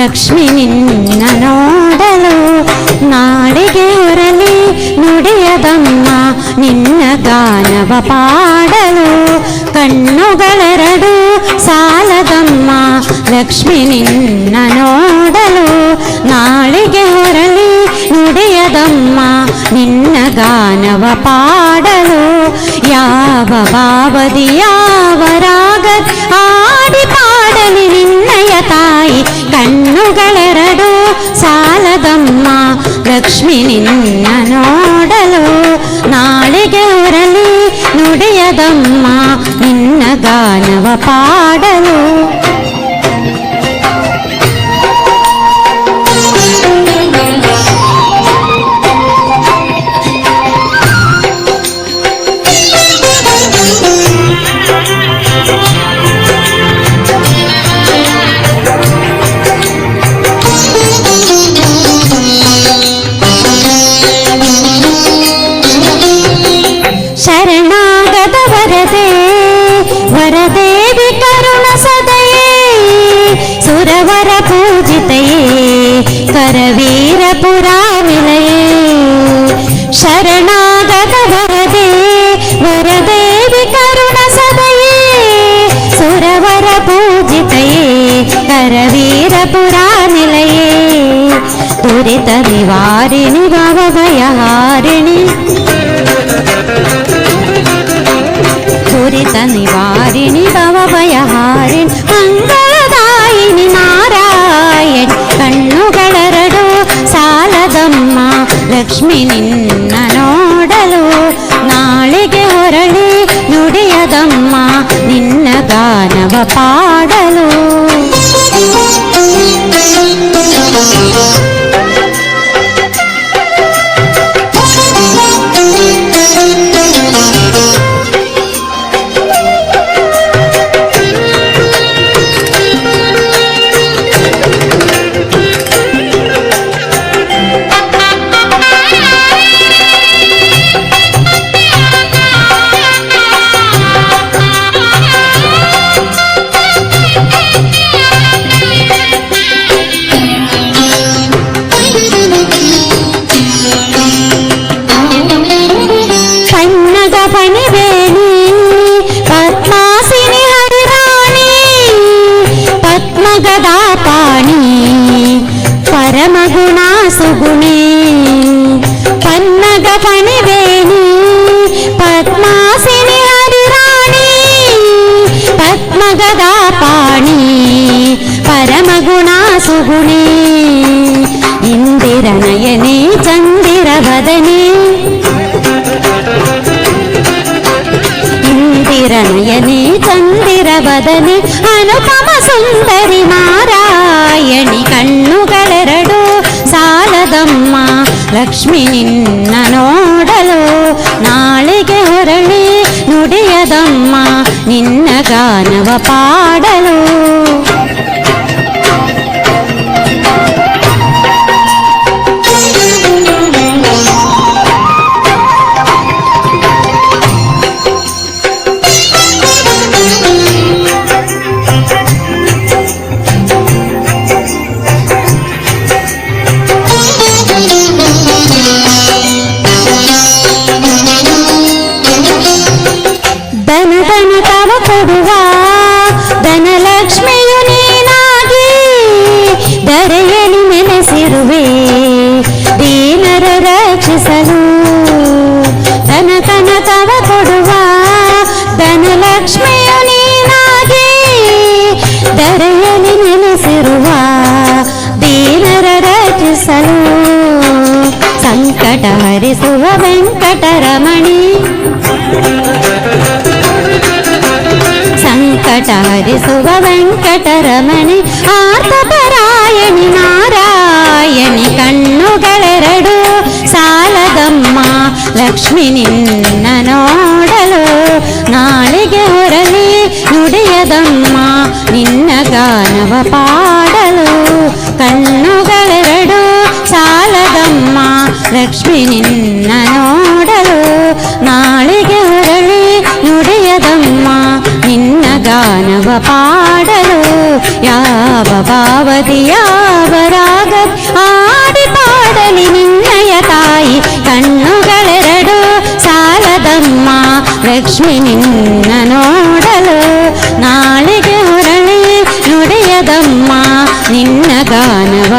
ಲಕ್ಷ್ಮಿ ನಿನ್ನ ನೋಡಲು ನಾಳೆಗೆ ಹೊರಲಿ ನುಡಿಯದಮ್ಮ ನಿನ್ನ ಗಾನವ ಪಾಡಲು ಕಣ್ಣುಗಳೆರಡು ಸಾಲದಮ್ಮ ಲಕ್ಷ್ಮಿ ನಿನ್ನ ನೋಡಲು ನಾಳೆಗೆ ಹೊರಲಿ ನುಡಿಯದಮ್ಮ ನಿನ್ನ ಗಾನವ ಪಾಡಲು ಯಾವ ಭಾವದಿ ಯಾವ ರಾಗ ಆಡಿ ಪಾಡಲಿ ನಿನ್ನಯ ತಾಯಿ ಕಣ್ಣುಗಳೆರಡು ಸಾಲದಮ್ಮ ಲಕ್ಷ್ಮಿ ನಿನ್ನ ನೋಡಲು ನಾಳೆಗೆ ಹೊರಲಿ ನುಡಿಯದಮ್ಮ ನಿನ್ನ ಗಾನವ ಪಾಡಲು ಶರಣಾಗತ ವರದೆ ವರದೇವಿ ಕರುಣ ಸದಯೇ ಸುರವರ ಪೂಜಿತೆಯೇ ಕರವೀರ ಪುರಾವಿಲಯೇ ಶರಣಾಗತ ವರದೆ ವರದೇವಿ ಕರುಣ ಸದಯೇ ಸುರವರ ಪೂಜಿತೆಯೇ ಕರವೀರ ಪುರಾನಿಲಯೇ ದುರಿತ ನಿವಾರಿಣಿ ಭವಭಯಹಾರಿಣಿ ದುರಿತ ನಿವಾರಿಣಿ ಭವಭಯಹಾರಿಣಿ ಮಂಗಳದಾಯಿನಿ ನಾರಾಯಣಿ ಕಣ್ಣುಗಳೆರಡು ಸಾಲದಮ್ಮ ಲಕ್ಷ್ಮಿ ನಿನ್ನ ನೋಡಲು ನಾಳೆಗೆ ಹೊರಳಿ ನುಡಿಯದಮ್ಮ ನಿನ್ನ ಗಾನವ ಪಾಡಲು ಪರಮಗುಣಾ ಸುಗುಣಿ ಪನ್ನಗ ಪಣಿವೇಣಿ ಪದ್ಮಾಸಿನಿ ಹರಿರಾಣಿ ಪದ್ಮಗದಾ ಪಾಣಿ ಪರಮಗುಣಾ ಸುಗುಣಿ ಇಂದಿರ ನಯನಿ ಚಂದಿರ ವದನಿ ಇಂದಿರ ನಯನಿ ಚಂದಿರ ವದನಿ ಅನುಪಮ ಸುಂದರಿ ನಾರಾಯಣಿ ಕಣ್ಣುಗಳೆರಡು ಸಾಲದಮ್ಮ ಲಕ್ಷ್ಮಿ ನಿನ್ನ ನೋಡಲು ನಾಳೆಗೆ ಹೊರಳಿ ನುಡಿಯದಮ್ಮ ನಿನ್ನ ಗಾನವ ಪಾಡಲು ಧನಲಕ್ಷ್ಮಿಯು ನೀನಾಗಿ ಧರೆಯಲ್ಲಿ ನೆಲೆಸಿರುವೆ ದೀನರ ರಕ್ಷಿಸಲು ಧನಕನಕವ ಕೊಡುವ ಧನಲಕ್ಷ್ಮಿಯು ನೀನಾಗಿ ಧರೆಯಲ್ಲಿ ನೆಲೆಸಿರುವ ದೀನರ ರಕ್ಷಿಸಲು ಸಂಕಟ ಹರಿಸುವ ವೆಂಕಟರಮಣಿ ಸಂಕಟ ಹರಿಸುವ ವೆಂಕಟರಮಣಿ ಆರ್ತಪರಾಯಣಿ ನಾರಾಯಣಿ ಕಣ್ಣುಗಳೆರಡು ಸಾಲದಮ್ಮ ಲಕ್ಷ್ಮಿ ನಿನ್ನ ನೋಡಲು ನಾಳೆಗೆ ಹೊರಲಿ ನುಡಿಯದಮ್ಮ ನಿನ್ನ ಗಾನವ ಪಾಡಲು ಕಣ್ಣುಗಳೆರಡು ಸಾಲದಮ್ಮ ಲಕ್ಷ್ಮಿ ನಿನ್ನ ನೋಡಲು ನಾಳೆಗೆ ಹೊರಳಿ ನುಡಿಯದಮ್ಮ ನಿನ್ನ ಗಾನವ ಪಾಡಲು ಯಾವ ಭಾವದಿ ಯಾವ ರಾಗ ಆಡಿ ಪಾಡಲಿ ನಿನ್ನಯ ತಾಯಿ ಕಣ್ಣುಗಳೆರಡು ಸಾಲದಮ್ಮ ಲಕ್ಷ್ಮಿ ನಿನ್ನ ನೋಡಲು ನಾಳೆಗೆ ಹೊರಳಿ ನುಡಿಯದಮ್ಮ ನಿನ್ನ ಗಾನವ